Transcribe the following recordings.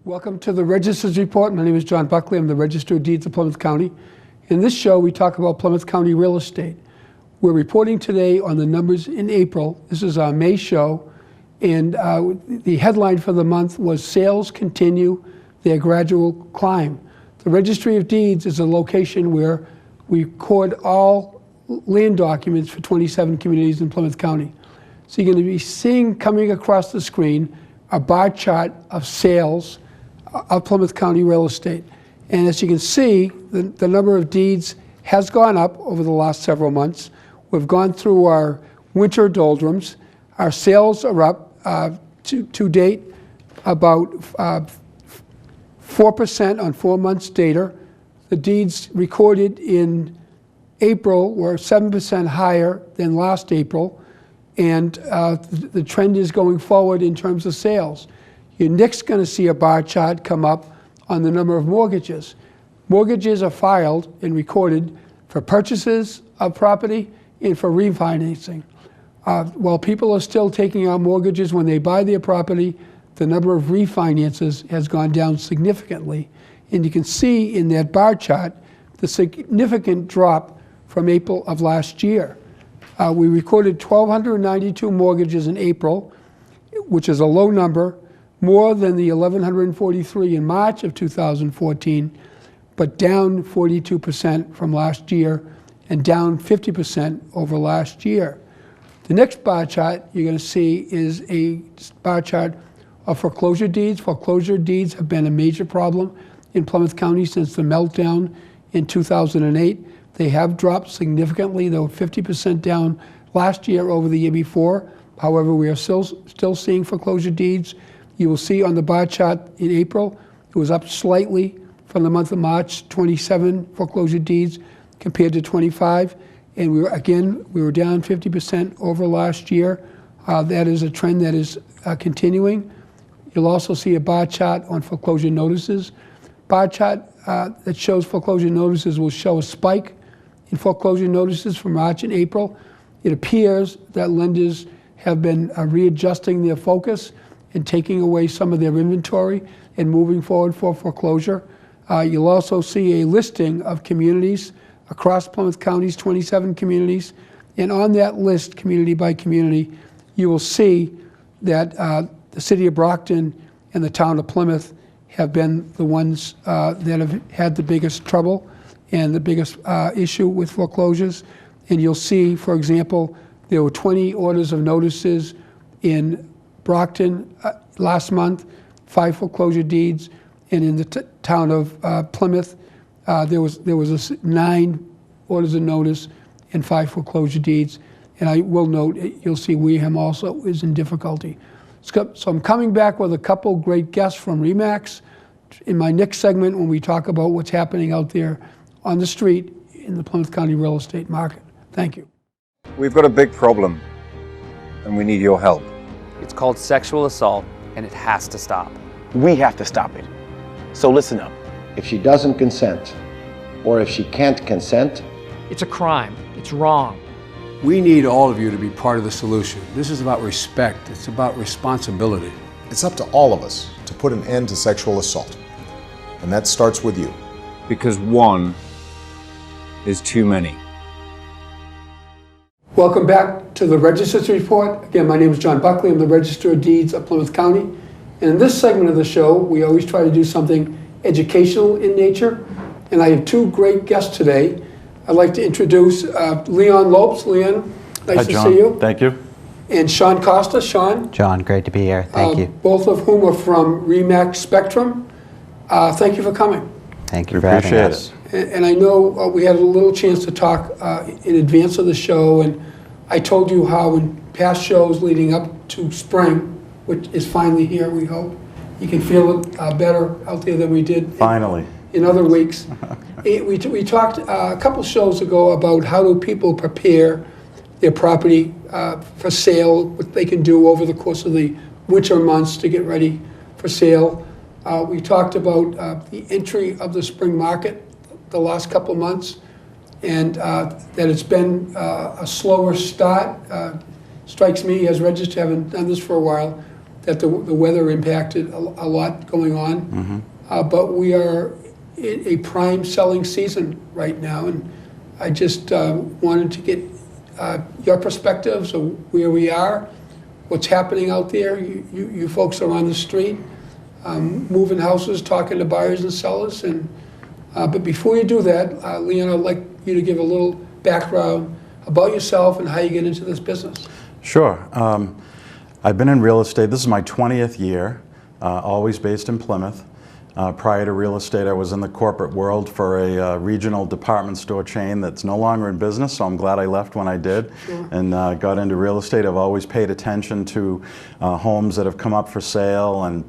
Welcome to the Register's Report. My name is John Buckley. I'm the Register of Deeds of Plymouth County. In this show, we talk about Plymouth County real estate. We're reporting today on the numbers in April. This is our May show, and the headline for the month was Sales Continue Their Gradual Climb. The Registry of Deeds is a location where we record all land documents for 27 communities in Plymouth County. So you're going to be seeing coming across the screen a bar chart of sales of Plymouth County real estate. And as you can see, the number of deeds has gone up over the last several months. We've gone through our winter doldrums. Our sales are up to date about 4% on 4 months data. The deeds recorded in April were 7% higher than last April, and the trend is going forward in terms of sales. You're next going to see a bar chart come up on the number of mortgages. Mortgages are filed and recorded for purchases of property and for refinancing. While people are still taking out mortgages when they buy their property, the number of refinances has gone down significantly. And you can see in that bar chart the significant drop from April of last year. We recorded 1,292 mortgages in April, which is a low number, more than the 1,143 in March of 2014, but down 42% from last year and down 50% over last year. The next bar chart you're going to see is a bar chart of foreclosure deeds. Foreclosure deeds have been a major problem in Plymouth County since the meltdown in 2008. They have dropped significantly. They were 50% down last year over the year before. However, we are still seeing foreclosure deeds. You will see on the bar chart in April, it was up slightly from the month of March, 27 foreclosure deeds compared to 25. And we were down 50% over last year. That is a trend that is continuing. You'll also see a bar chart on foreclosure notices. Bar chart that shows foreclosure notices will show a spike in foreclosure notices from March and April. It appears that lenders have been readjusting their focus and taking away some of their inventory and moving forward for foreclosure. You'll also see a listing of communities across Plymouth County's 27 communities. And on that list, community by community, you will see that the city of Brockton and the town of Plymouth have been the ones that have had the biggest trouble and the biggest issue with foreclosures. And you'll see, for example, there were 20 orders of notices in Brockton last month, 5 foreclosure deeds, and in the town of Plymouth, there was 9 orders of notice and 5 foreclosure deeds. And I will note, you'll see Wareham also is in difficulty. So I'm coming back with a couple great guests from RE/MAX in my next segment when we talk about what's happening out there on the street in the Plymouth County real estate market. Thank you. We've got a big problem, and we need your help. It's called sexual assault, and it has to stop. We have to stop it. So listen up. If she doesn't consent, or if she can't consent, it's a crime. It's wrong. We need all of you to be part of the solution. This is about respect. It's about responsibility. It's up to all of us to put an end to sexual assault. And that starts with you. Because one is too many. Welcome back to the Register's Report. Again, my name is John Buckley. I'm the Register of Deeds of Plymouth County. And in this segment of the show, we always try to do something educational in nature. And I have 2 great guests today. I'd like to introduce Leon Lopes. Leon, nice to see you. Thank you. And Sean Costa. Sean. John, great to be here. Thank you. Both of whom are from RE/MAX Spectrum. Thank you for coming. Thank you for having us. And I know we had a little chance to talk in advance of the show, and I told you how in past shows leading up to spring, which is finally here, we hope, you can feel it better out there than we did Finally. in other weeks. We talked a couple shows ago about how do people prepare their property for sale, what they can do over the course of the winter months to get ready for sale. We talked about the entry of the spring market the last couple months, and that it's been a slower start. Strikes me as Register, having done this for a while, that the weather impacted a lot going on. But we are in a prime selling season right now, and I just wanted to get your perspectives of where we are, what's happening out there. You folks are on the street, moving houses, talking to buyers and sellers. And but before you do that, Leon, I'd like you to give a little background about yourself and how you get into this business. Sure. I've been in real estate. This is my 20th year, always based in Plymouth. Prior to real estate, I was in the corporate world for a regional department store chain that's no longer in business, so I'm glad I left when I did. Sure. And got into real estate. I've always paid attention to homes that have come up for sale, and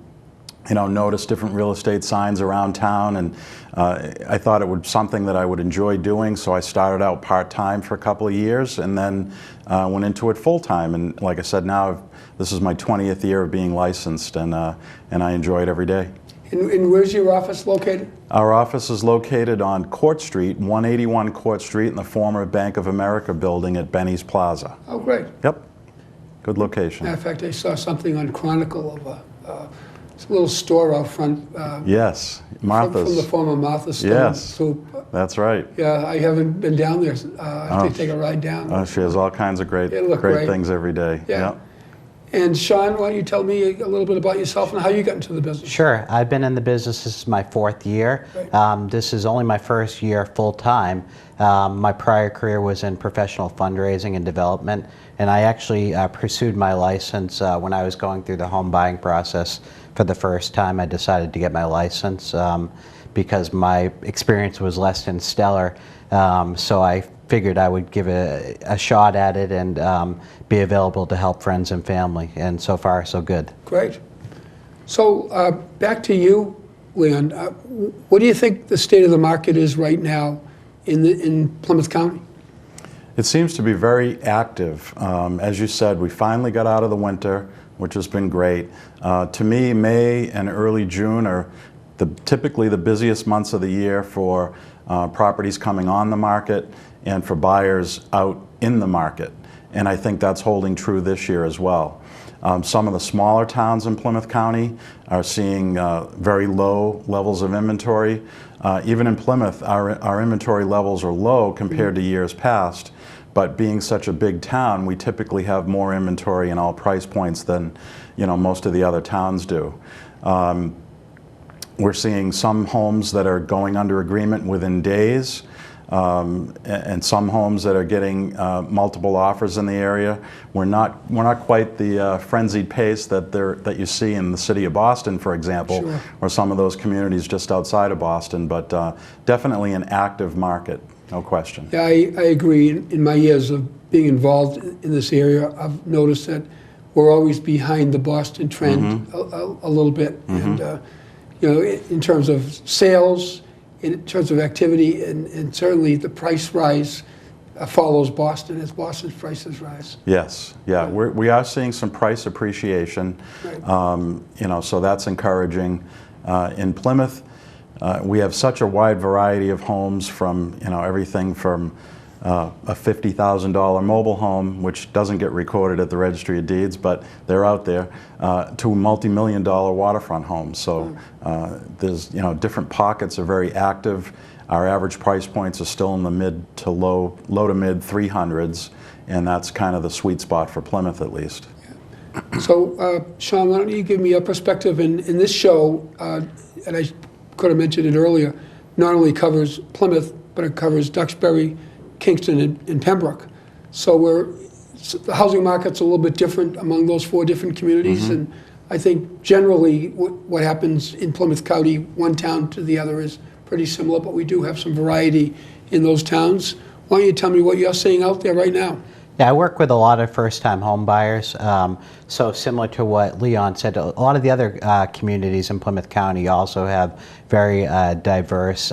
noticed different real estate signs around town, and I thought it was something that I would enjoy doing, so I started out part-time for a couple of years and then went into it full-time. And like I said, now this is my 20th year of being licensed, and I enjoy it every day. And where's your office located? Our office is located on Court Street, 181 Court Street, in the former Bank of America building at Benny's Plaza. Oh, great. Yep, good location. Matter of fact, I saw something on Chronicle of it's a little store out front. Yes, Martha's. From the former Martha Stone Yes, Soup. that's right. Yeah, I haven't been down there. I have to take a ride down. Oh, she has all kinds of great great. things every day. Yeah. Yep. And Sean, why don't you tell me a little bit about yourself and how you got into the business? Sure. I've been in the business. This is my 4th year. This is only my first year full-time. My prior career was in professional fundraising and development, and I actually pursued my license when I was going through the home buying process. For the first time, I decided to get my license because my experience was less than stellar. So I figured I would give it a shot at it and be available to help friends and family. And so far, so good. Great. So back to you, Leon. What do you think the state of the market is right now in Plymouth County? It seems to be very active. As you said, we finally got out of the winter, which has been great. To me, May and early June are typically the busiest months of the year for properties coming on the market and for buyers out in the market. And I think that's holding true this year as well. Some of the smaller towns in Plymouth County are seeing very low levels of inventory. Even in Plymouth, our inventory levels are low compared to years past. But being such a big town, we typically have more inventory in all price points than most of the other towns do. We're seeing some homes that are going under agreement within days, and some homes that are getting multiple offers in the area. We're not quite the frenzied pace that you see in the city of Boston, for example, Sure. or some of those communities just outside of Boston. But definitely an active market. No question. Yeah, I agree. In my years of being involved in this area, I've noticed that we're always behind the Boston trend a little bit. And in terms of sales, in terms of activity, and certainly the price rise follows Boston as Boston's prices rise. Yes, yeah, we are seeing some price appreciation. Right. So that's encouraging. In Plymouth, we have such a wide variety of homes, from everything from a $50,000 mobile home, which doesn't get recorded at the Registry of Deeds, but they're out there, to a multi-million-dollar waterfront home. So there's different pockets are very active. Our average price points are still in the low to mid 300s, and that's kind of the sweet spot for Plymouth, at least. So, Sean, why don't you give me your perspective in this show, and I could have mentioned it earlier, not only covers Plymouth, but it covers Duxbury, Kingston, and Pembroke. So the housing market's a little bit different among those 4 different communities, and I think generally what happens in Plymouth County, one town to the other, is pretty similar, but we do have some variety in those towns. Why don't you tell me what you're seeing out there right now? Yeah, I work with a lot of first-time home buyers. So similar to what Leon said, a lot of the other communities in Plymouth County also have very diverse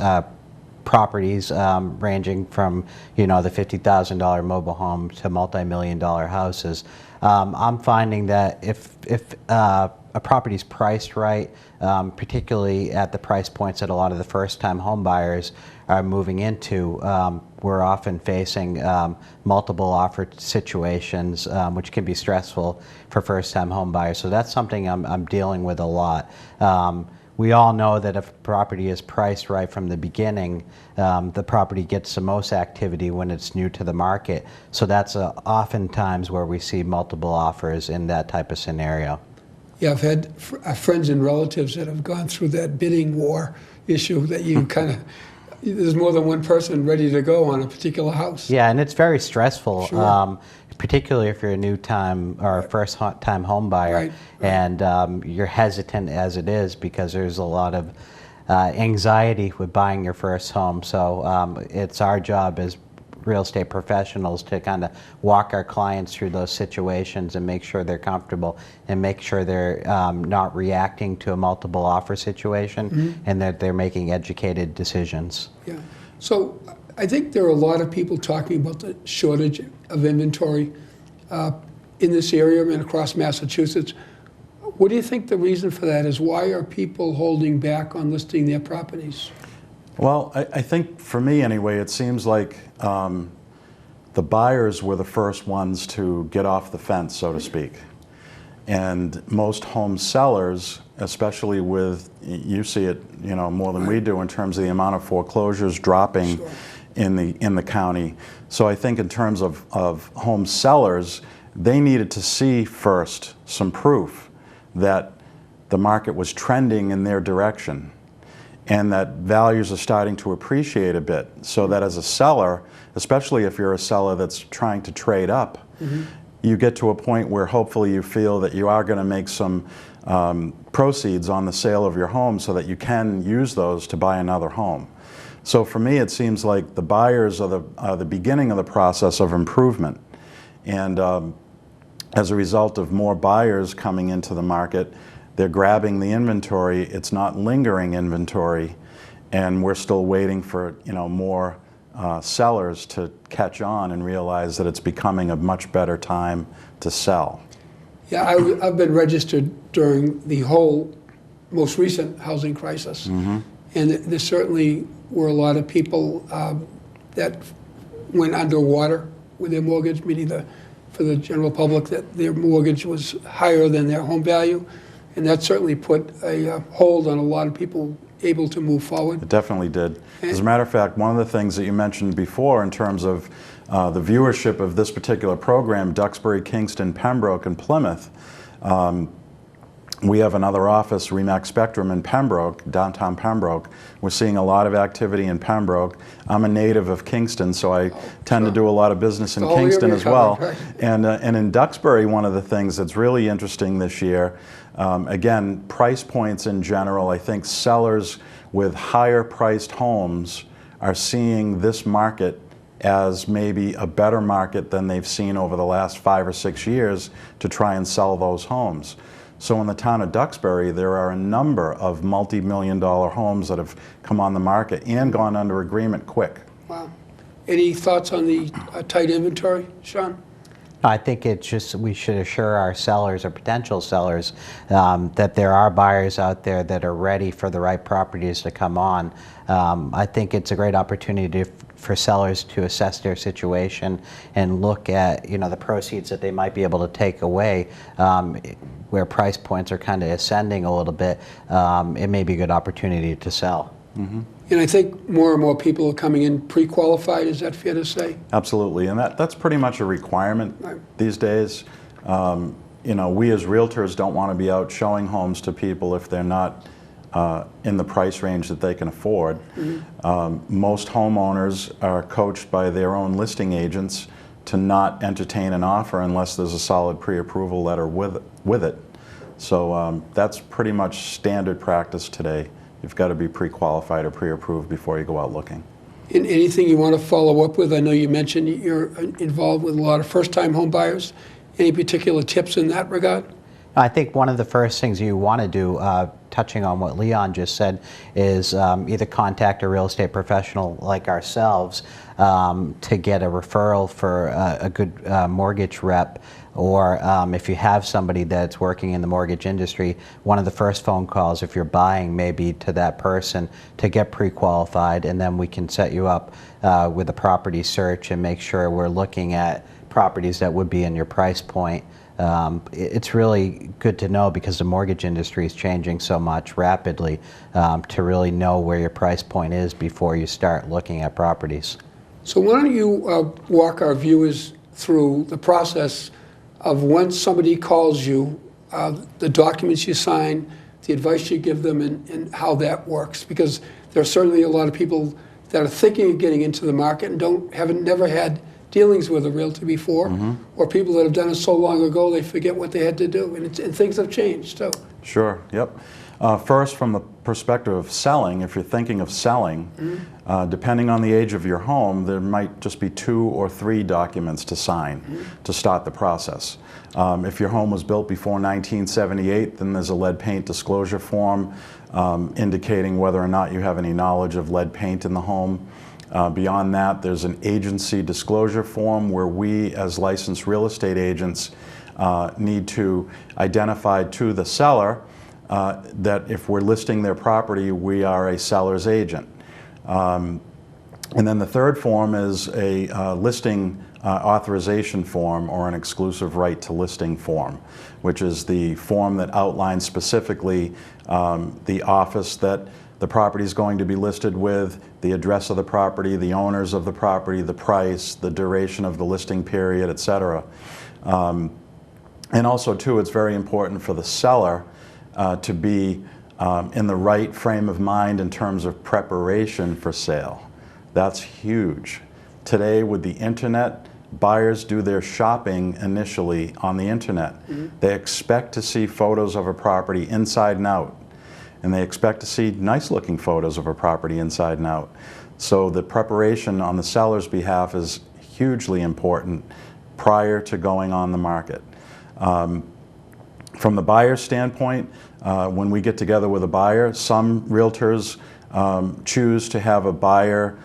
properties ranging from the $50,000 mobile home to multi-million-dollar houses. I'm finding that if a property's priced right, particularly at the price points that a lot of the first-time home buyers are moving into, we're often facing multiple offer situations, which can be stressful for first-time home buyers. So that's something I'm dealing with a lot. We all know that if a property is priced right from the beginning, the property gets the most activity when it's new to the market. So that's oftentimes where we see multiple offers in that type of scenario. Yeah, I've had friends and relatives that have gone through that bidding war issue that you kind of, there's more than one person ready to go on a particular house. Yeah, and it's very stressful. Sure. Particularly if you're a new time or first time home buyer, Right. and you're hesitant as it is because there's a lot of anxiety with buying your first home. So it's our job as real estate professionals to kind of walk our clients through those situations and make sure they're comfortable and make sure they're not reacting to a multiple offer situation, and that they're making educated decisions. Yeah. So I think there are a lot of people talking about the shortage of inventory in this area and across Massachusetts. What do you think the reason for that is? Why are people holding back on listing their properties? Well, I think for me anyway, it seems like the buyers were the first ones to get off the fence, so to speak. And most home sellers, especially with, you see it, you know, more than we do in terms of the amount of foreclosures dropping in the county. So I think in terms of home sellers, they needed to see first some proof that the market was trending in their direction and that values are starting to appreciate a bit, so that as a seller, especially if you're a seller that's trying to trade up, you get to a point where hopefully you feel that you are going to make some proceeds on the sale of your home so that you can use those to buy another home. So for me, it seems like the buyers are the beginning of the process of improvement. And as a result of more buyers coming into the market, they're grabbing the inventory. It's not lingering inventory, and we're still waiting for, you know, more sellers to catch on and realize that it's becoming a much better time to sell. Yeah, I've been registered during the whole most recent housing crisis, and there certainly were a lot of people that went underwater with their mortgage, meaning for the general public that their mortgage was higher than their home value, and that certainly put a hold on a lot of people able to move forward. It definitely did. As a matter of fact, one of the things that you mentioned before in terms of the viewership of this particular program, Duxbury, Kingston, Pembroke, and Plymouth, we have another office, Remax Spectrum, in Pembroke, downtown Pembroke. We're seeing a lot of activity in Pembroke. I'm a native of Kingston, so I tend to do a lot of business in Kingston as well. Right. And in Duxbury, one of the things that's really interesting this year, again, price points in general, I think sellers with higher priced homes are seeing this market as maybe a better market than they've seen over the last 5 or 6 years to try and sell those homes. So in the town of Duxbury, there are a number of multi-million-dollar homes that have come on the market and gone under agreement quick. Wow. Any thoughts on the tight inventory, Sean? I think it's just we should assure our sellers or potential sellers that there are buyers out there that are ready for the right properties to come on. I think it's a great opportunity for sellers to assess their situation and look at, you know, the proceeds that they might be able to take away. Where price points are kind of ascending a little bit, it may be a good opportunity to sell. And I think more and more people are coming in pre-qualified, is that fair to say? Absolutely, and that's pretty much a requirement these days. You know, we as realtors don't want to be out showing homes to people if they're not in the price range that they can afford. Most homeowners are coached by their own listing agents to not entertain an offer unless there's a solid pre-approval letter with it. So that's pretty much standard practice today. You've got to be pre-qualified or pre-approved before you go out looking. And anything you want to follow up with? I know you mentioned you're involved with a lot of first-time home buyers. Any particular tips in that regard? I think one of the first things you want to do, touching on what Leon just said, is either contact a real estate professional like ourselves to get a referral for a good mortgage rep, or if you have somebody that's working in the mortgage industry, one of the first phone calls, if you're buying, may be to that person to get pre-qualified, and then we can set you up with a property search and make sure we're looking at properties that would be in your price point. It's really good to know, because the mortgage industry is changing so much rapidly, to really know where your price point is before you start looking at properties. So why don't you walk our viewers through the process of when somebody calls you, the documents you sign, the advice you give them, and how that works, because there are certainly a lot of people that are thinking of getting into the market and haven't never had dealings with a realtor before, or people that have done it so long ago they forget what they had to do, and things have changed too. Sure, yep. First, from the perspective of selling, if you're thinking of selling, depending on the age of your home, there might just be 2 or 3 documents to sign to start the process. If your home was built before 1978, then there's a lead paint disclosure form indicating whether or not you have any knowledge of lead paint in the home. Beyond that, there's an agency disclosure form where we, as licensed real estate agents, need to identify to the seller that if we're listing their property, we are a seller's agent. And then the third form is a listing authorization form, or an exclusive right to listing form, which is the form that outlines specifically the office that the property is going to be listed with, the address of the property, the owners of the property, the price, the duration of the listing period, etc. And also, too, it's very important for the seller to be in the right frame of mind in terms of preparation for sale. That's huge. Today, with the internet, buyers do their shopping initially on the internet. They expect to see photos of a property inside and out, and they expect to see nice-looking photos of a property inside and out. So the preparation on the seller's behalf is hugely important prior to going on the market. From the buyer's standpoint, when we get together with a buyer, some realtors choose to have a buyer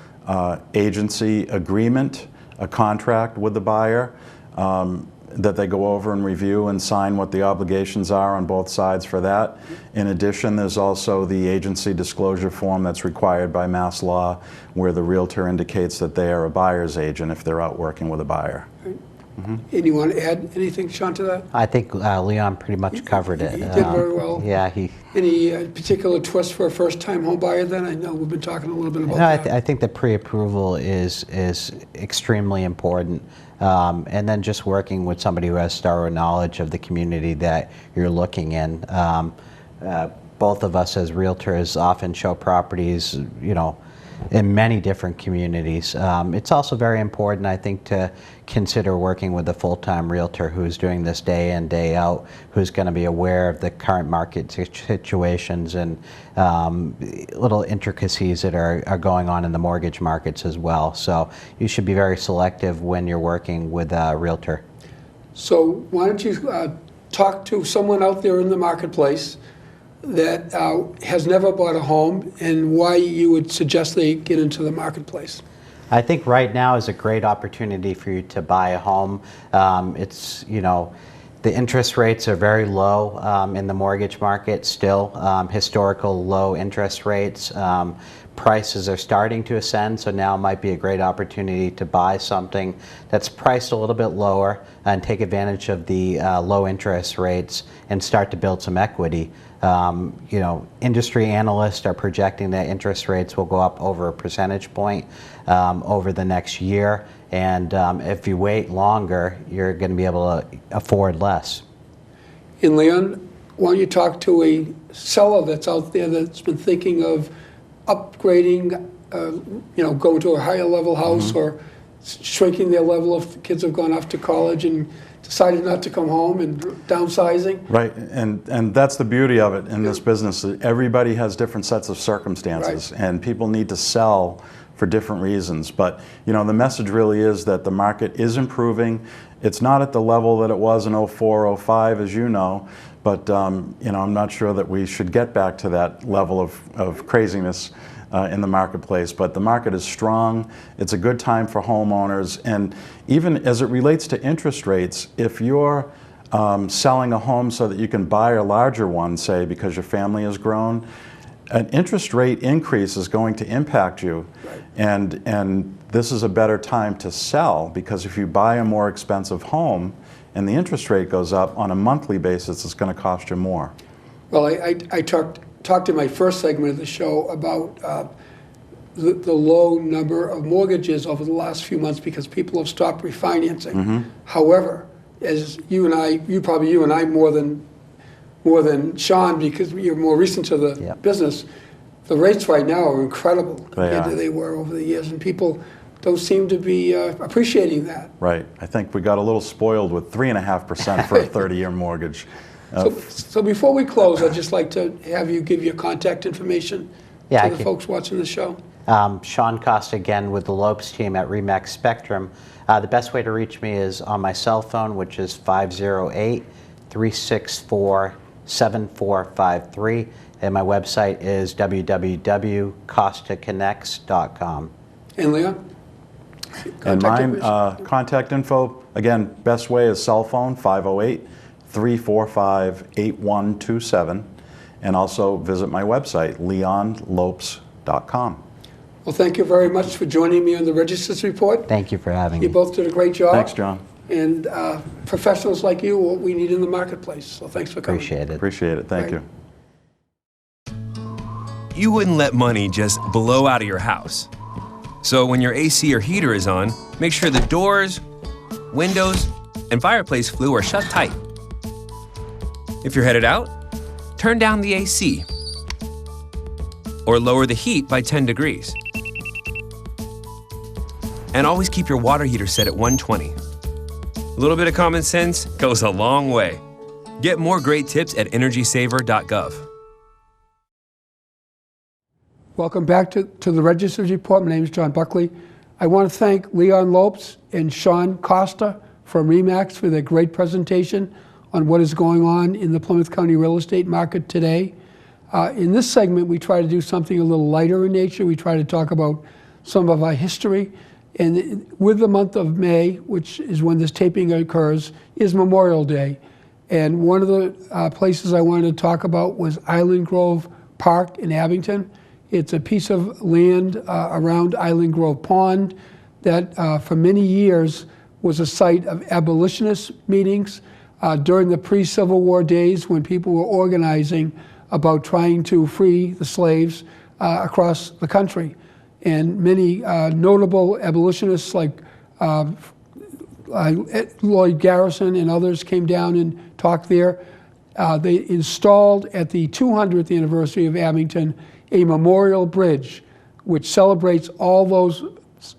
agency agreement, a contract with the buyer that they go over and review and sign what the obligations are on both sides for that. In addition, there's also the agency disclosure form that's required by mass law, where the realtor indicates that they are a buyer's agent if they're out working with a buyer. And you want to add anything, Sean, to that? I think Leon pretty much covered it. He did very well. Yeah, Any particular twist for a first-time home buyer then? I know we've been talking a little bit about that. I think the pre-approval is extremely important. And then just working with somebody who has thorough knowledge of the community that you're looking in. Both of us as realtors often show properties, in many different communities. It's also very important, I think, to consider working with a full-time realtor who's doing this day in, day out, who's going to be aware of the current market situations and little intricacies that are going on in the mortgage markets as well. So you should be very selective when you're working with a realtor. So why don't you talk to someone out there in the marketplace that has never bought a home, and why you would suggest they get into the marketplace? I think right now is a great opportunity for you to buy a home. It's, the interest rates are very low in the mortgage market still, historical low interest rates. Prices are starting to ascend, so now might be a great opportunity to buy something that's priced a little bit lower and take advantage of the low interest rates and start to build some equity. Industry analysts are projecting that interest rates will go up over a percentage point over the next year, and if you wait longer, you're going to be able to afford less. And Leon, why don't you talk to a seller that's out there that's been thinking of upgrading, going to a higher level house, or shrinking their level if the kids have gone off to college and decided not to come home, and downsizing? Right, and that's the beauty of it in this business. Everybody has different sets of circumstances, and people need to sell for different reasons. But the message really is that the market is improving. It's not at the level that it was in 04, 05, as you know, but you know, I'm not sure that we should get back to that level of craziness in the marketplace. But the market is strong. It's a good time for homeowners, and even as it relates to interest rates, if you're selling a home so that you can buy a larger one, say because your family has grown, an interest rate increase is going to impact you. Right. And this is a better time to sell, because if you buy a more expensive home and the interest rate goes up on a monthly basis, it's going to cost you more. Well, I talked in my first segment of the show about the low number of mortgages over the last few months because people have stopped refinancing. Mm-hmm. However, as you and I more than Sean, because you're more recent to the business, the rates right now are incredible compared to they were over the years, and people don't seem to be appreciating that. Right. I think we got a little spoiled with 3.5% for a 30-year mortgage. So before we close, I'd just like to have you give your contact information to the folks watching the show. Sean Costa again with the Lopes team at RE/MAX Spectrum. The best way to reach me is on my cell phone, which is 508-364-7453, and my website is www.costaconnects.com. And Leon? And mine, contact info, again, best way is cell phone, 508-345-8127, and also visit my website, leonlopes.com. Well, thank you very much for joining me on the Register's Report. Thank you for having me. You both did a great job. Thanks, John. And professionals like you, what we need in the marketplace. So thanks for coming. Appreciate it. Appreciate it. Thank you. You wouldn't let money just blow out of your house. So when your AC or heater is on, make sure the doors, windows, and fireplace flue are shut tight. If you're headed out, turn down the AC or lower the heat by 10 degrees. And always keep your water heater set at 120. A little bit of common sense goes a long way. Get more great tips at energysaver.gov. Welcome back to the Register's Report. My name is John Buckley. I want to thank Leon Lopes and Sean Costa from RE/MAX for their great presentation on what is going on in the Plymouth County real estate market today. In this segment, we try to do something a little lighter in nature. We try to talk about some of our history. And with the month of May, which is when this taping occurs, is Memorial Day. And one of the places I wanted to talk about was Island Grove Park in Abington. It's a piece of land around Island Grove Pond that for many years was a site of abolitionist meetings during the pre-Civil War days when people were organizing about trying to free the slaves across the country. And many notable abolitionists like Lloyd Garrison and others came down and talked there. They installed at the 200th anniversary of Abington a memorial bridge which celebrates all those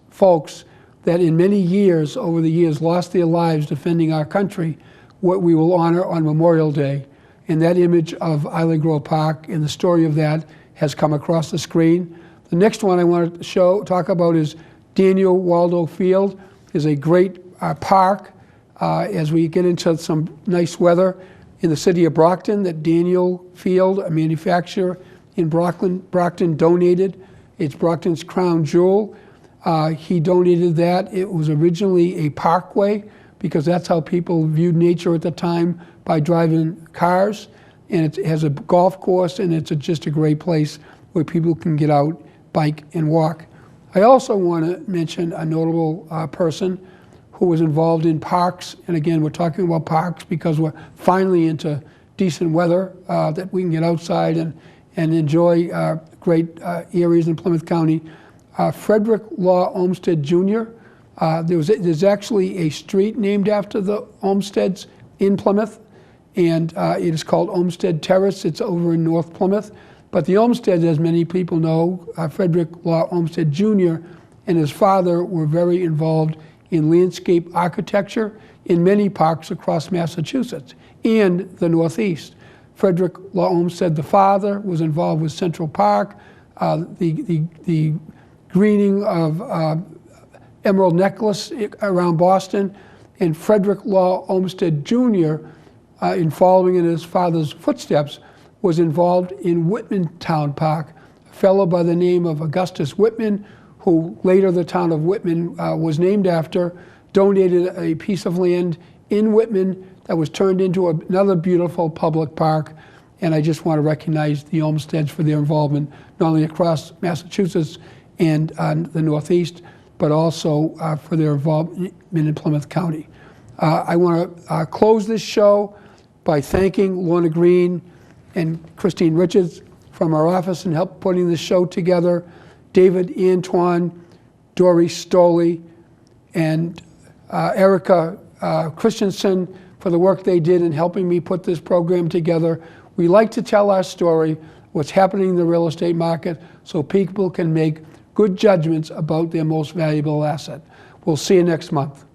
folks that in many years, over the years, lost their lives defending our country, what we will honor on Memorial Day. And that image of Island Grove Park and the story of that has come across the screen. The next one I want to talk about is Daniel Waldo Field. It's a great park as we get into some nice weather in the city of Brockton that Daniel Field, a manufacturer in Brockton donated. It's Brockton's crown jewel. He donated that. It was originally a parkway because that's how people viewed nature at the time, by driving cars. And it has a golf course, and it's just a great place where people can get out, bike, and walk. I also want to mention a notable person who was involved in parks. And again, we're talking about parks because we're finally into decent weather that we can get outside and enjoy great areas in Plymouth County. Frederick Law Olmsted Jr. There's actually a street named after the Olmsteds in Plymouth, and it is called Olmsted Terrace. It's over in North Plymouth. But the Olmsteds, as many people know, Frederick Law Olmsted Jr. and his father were very involved in landscape architecture in many parks across Massachusetts and the Northeast. Frederick Law Olmsted, the father, was involved with Central Park, the greening of Emerald Necklace around Boston, and Frederick Law Olmsted Jr. in following in his father's footsteps, was involved in Whitman Town Park. A fellow by the name of Augustus Whitman, who later the town of Whitman was named after, donated a piece of land in Whitman that was turned into another beautiful public park. And I just want to recognize the Olmsteds for their involvement, not only across Massachusetts and the Northeast, but also for their involvement in Plymouth County. I want to close this show by thanking Lorna Green and Christine Richards from our office and help putting this show together, David Antoine, Dory Stoley, and Erica Christensen for the work they did in helping me put this program together. We like to tell our story, what's happening in the real estate market, so people can make good judgments about their most valuable asset. We'll see you next month.